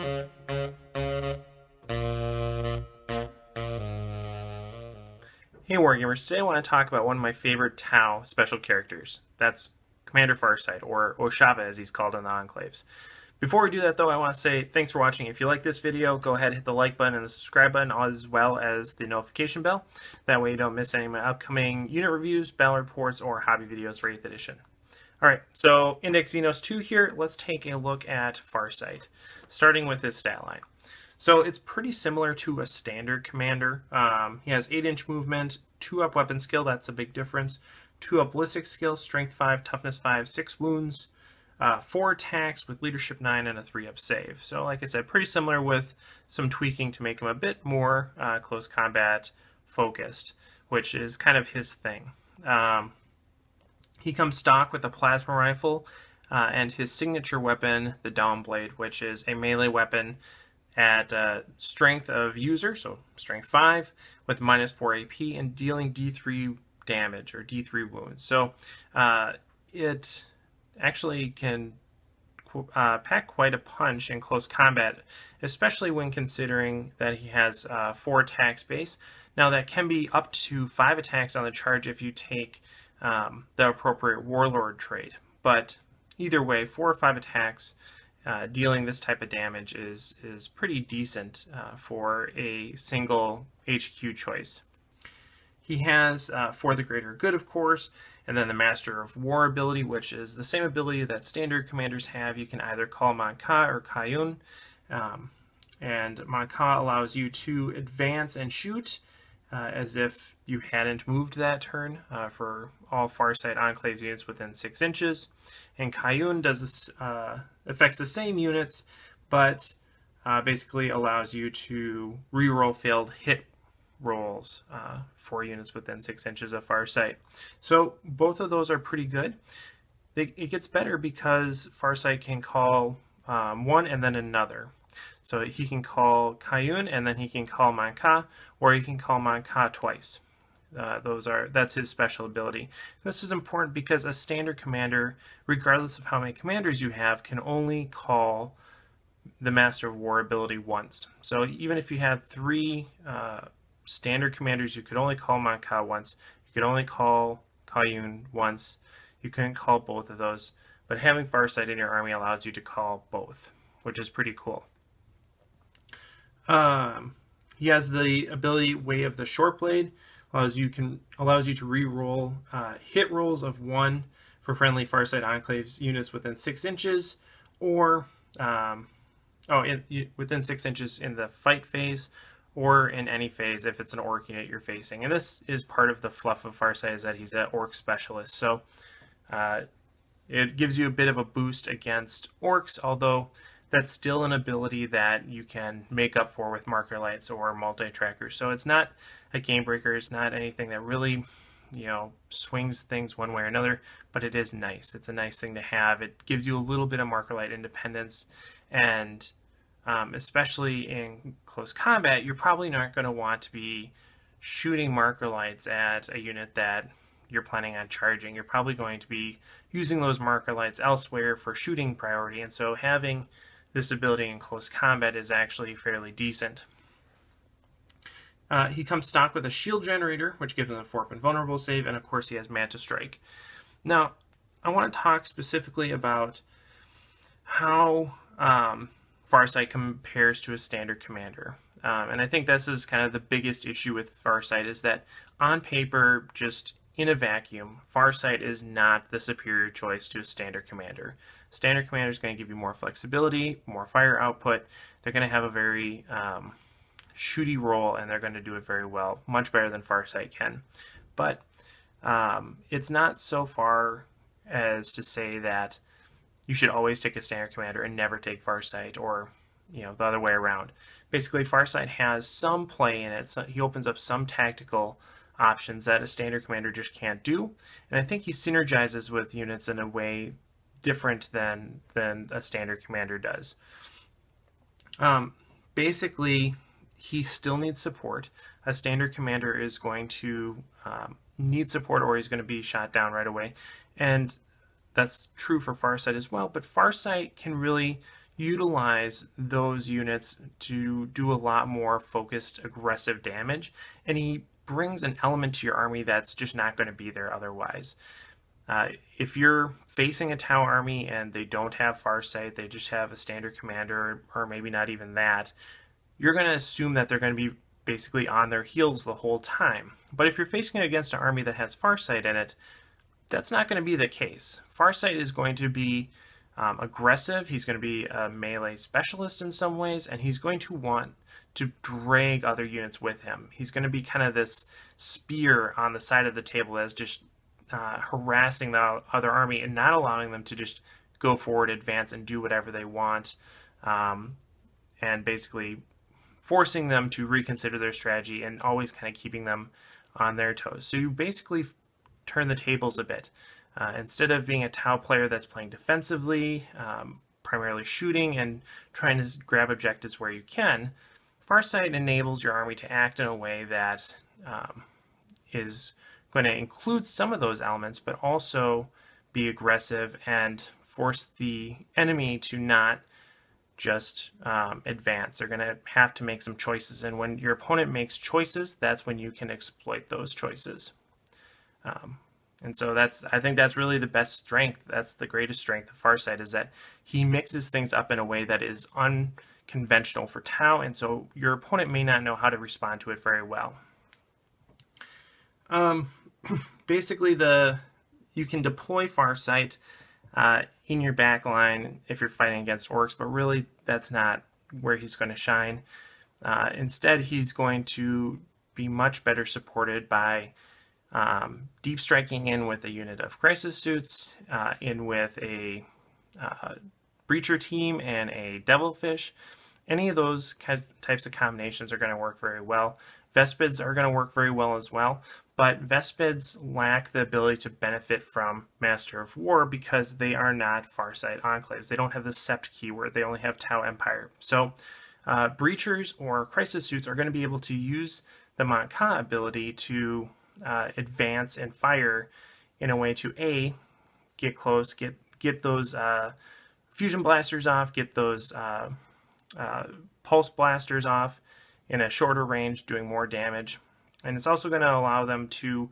Hey Wargamers, today I want to talk about one of my favorite Tau special characters. That's Commander Farsight, or Oshava as he's called in the Enclaves. Before we do that though, I want to say thanks for watching. If you like this video, go ahead and hit the like button and the subscribe button, as well as the notification bell. That way you don't miss any of my upcoming unit reviews, battle reports, or hobby videos for 8th edition. Alright, so Index Xenos 2 here, let's take a look at Farsight, starting with his stat line. So it's pretty similar to a standard commander. He has 8-inch movement, 2-up weapon skill, that's a big difference, 2-up ballistic skill, strength 5, toughness 5, 6 wounds, 4 attacks with leadership 9, and a 3-up save. So like I said, pretty similar with some tweaking to make him a bit more close combat focused, which is kind of his thing. He comes stock with a plasma rifle and his signature weapon, the Dawnblade, which is a melee weapon at strength of user, so strength 5, with minus 4 AP, and dealing D3 damage, or D3 wounds. So it actually can pack quite a punch in close combat, especially when considering that he has 4 attack space. Now that can be up to 5 attacks on the charge if you take the appropriate Warlord trait, but either way, 4 or 5 attacks dealing this type of damage is pretty decent for a single HQ choice. He has For the Greater Good, of course, and then the Master of War ability, which is the same ability that standard commanders have. You can either call Manka or Kayun, and Manka allows you to advance and shoot as if you hadn't moved that turn for all Farsight Enclaves units within 6 inches. And Kayun does this, affects the same units, but basically allows you to reroll failed hit rolls for units within 6 inches of Farsight. So both of those are pretty good. It gets better because Farsight can call one and then another. So he can call Kayun and then he can call Manka, or he can call Manka twice. That's his special ability. This is important because a standard commander, regardless of how many commanders you have, can only call the Master of War ability once. So even if you had 3 standard commanders, you could only call Manka once. You could only call Kayun once. You couldn't call both of those. But having Farsight in your army allows you to call both, which is pretty cool. He has the ability Way of the Short Blade, allows you to re-roll hit rolls of 1 for friendly Farsight Enclaves units within 6 inches, or within 6 inches in the fight phase, or in any phase if it's an Orc unit you're facing. And this is part of the fluff of Farsight, is that he's an Orc specialist, so it gives you a bit of a boost against Orcs, although that's still an ability that you can make up for with marker lights or multi-trackers. So it's not a game breaker, it's not anything that really, swings things one way or another, but it is nice. It's a nice thing to have. It gives you a little bit of marker light independence, and especially in close combat, you're probably not going to want to be shooting marker lights at a unit that you're planning on charging. You're probably going to be using those marker lights elsewhere for shooting priority, and so having this ability in close combat is actually fairly decent. He comes stock with a shield generator, which gives him a 4-up invulnerable save, and of course he has Manta Strike. Now, I want to talk specifically about how Farsight compares to a standard commander. And I think this is kind of the biggest issue with Farsight, is that on paper, just in a vacuum, Farsight is not the superior choice to a standard commander. Standard commander is going to give you more flexibility, more fire output. They're going to have a very shooty role, and they're going to do it very well, much better than Farsight can. But it's not so far as to say that you should always take a standard commander and never take Farsight, or the other way around. Basically, Farsight has some play in it. So he opens up some tactical options that a standard commander just can't do, and I think he synergizes with units in a way different than a standard commander does. Basically, he still needs support. A standard commander is going to need support, or he's going to be shot down right away, and that's true for Farsight as well. But Farsight can really utilize those units to do a lot more focused, aggressive damage, and he brings an element to your army that's just not going to be there otherwise. If you're facing a Tau army and they don't have Farsight, they just have a standard commander, or maybe not even that, you're going to assume that they're going to be basically on their heels the whole time. But if you're facing it against an army that has Farsight in it, that's not going to be the case. Farsight is going to be aggressive, he's going to be a melee specialist in some ways, and he's going to want to drag other units with him. He's going to be kind of this spear on the side of the table that's just harassing the other army and not allowing them to just go forward, advance, and do whatever they want, and basically forcing them to reconsider their strategy and always kind of keeping them on their toes. So you basically turn the tables a bit. Instead of being a Tau player that's playing defensively, primarily shooting and trying to grab objectives where you can, Farsight enables your army to act in a way that is going to include some of those elements, but also be aggressive and force the enemy to not just advance. They're going to have to make some choices, and when your opponent makes choices, that's when you can exploit those choices. And so I think that's really the best strength. That's the greatest strength of Farsight, is that he mixes things up in a way that is unconventional for Tau, and so your opponent may not know how to respond to it very well. Basically, you can deploy Farsight in your back line if you're fighting against orcs, but really that's not where he's going to shine. Instead, he's going to be much better supported by deep striking in with a unit of crisis suits, in with a breacher team and a devilfish. Any of those types of combinations are going to work very well. Vespids are going to work very well as well, but Vespids lack the ability to benefit from Master of War because they are not Farsight enclaves. They don't have the Sept keyword. They only have Tau Empire. So breachers or crisis suits are going to be able to use the Monka ability to advance and fire in a way to A, get close, get those fusion blasters off, get those pulse blasters off in a shorter range, doing more damage. And it's also going to allow them to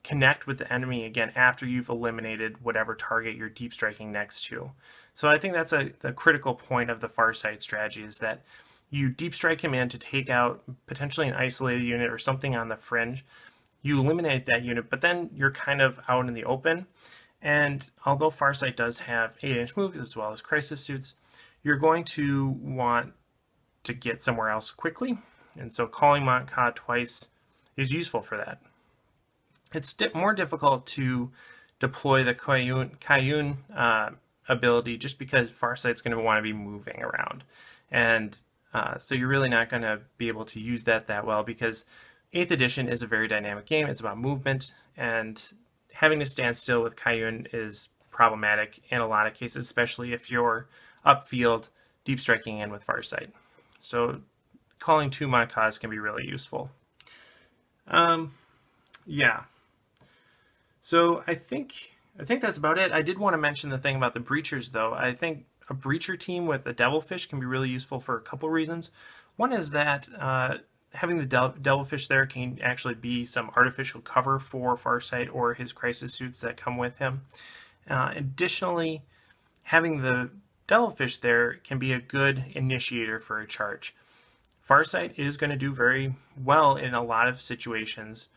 connect with the enemy again after you've eliminated whatever target you're deep striking next to. So I think that's the critical point of the Farsight strategy, is that you deep strike him in to take out potentially an isolated unit or something on the fringe. You eliminate that unit, but then you're kind of out in the open. And although Farsight does have 8-inch moves as well as crisis suits, you're going to want to get somewhere else quickly. And so calling Monka twice is useful for that. It's more difficult to deploy the Kayun ability just because Farsight's going to want to be moving around. And so you're really not going to be able to use that well, because 8th edition is a very dynamic game. It's about movement, and having to stand still with Kayun is problematic in a lot of cases, especially if you're upfield deep striking in with Farsight. So calling 2 Monkas can be really useful. Yeah. So I think that's about it. I did want to mention the thing about the breachers, though. I think a breacher team with a devilfish can be really useful for a couple reasons. One is that having the devilfish there can actually be some artificial cover for Farsight or his crisis suits that come with him. Additionally, having the devilfish there can be a good initiator for a charge. Farsight is going to do very well in a lot of situations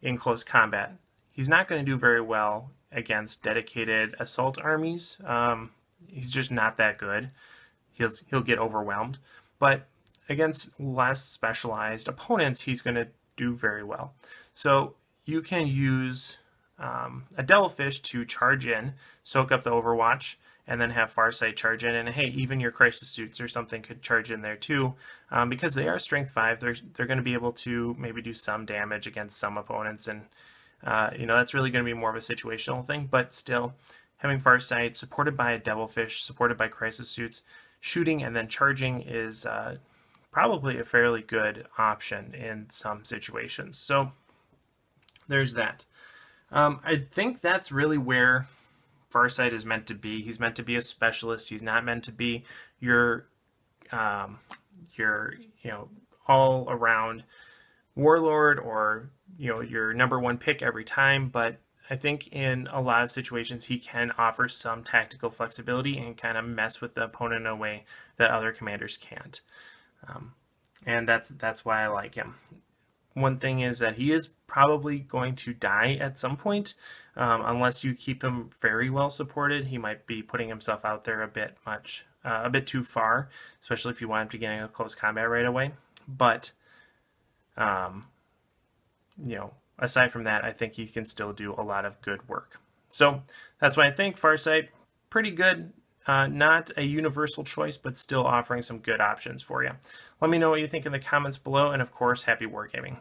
in close combat. He's not going to do very well against dedicated assault armies. He's just not that good. He'll get overwhelmed. But against less specialized opponents, he's going to do very well. So you can use a devilfish to charge in, soak up the Overwatch, and then have Farsight charge in. And hey, even your crisis suits or something could charge in there too, because they are strength 5. They're going to be able to maybe do some damage against some opponents, and that's really going to be more of a situational thing. But still, having Farsight supported by a devilfish, supported by crisis suits, shooting and then charging is probably a fairly good option in some situations. So there's that. I think that's really where Farsight is meant to be. He's meant to be a specialist. He's not meant to be your all around warlord or your #1 pick every time. But I think in a lot of situations he can offer some tactical flexibility and kind of mess with the opponent in a way that other commanders can't. And that's why I like him. One thing is that he is probably going to die at some point, unless you keep him very well supported. He might be putting himself out there a bit too far, especially if you want him to get into close combat right away. But aside from that, I think he can still do a lot of good work. So that's why I think Farsight, pretty good. Not a universal choice, but still offering some good options for you. Let me know what you think in the comments below, and of course, happy wargaming.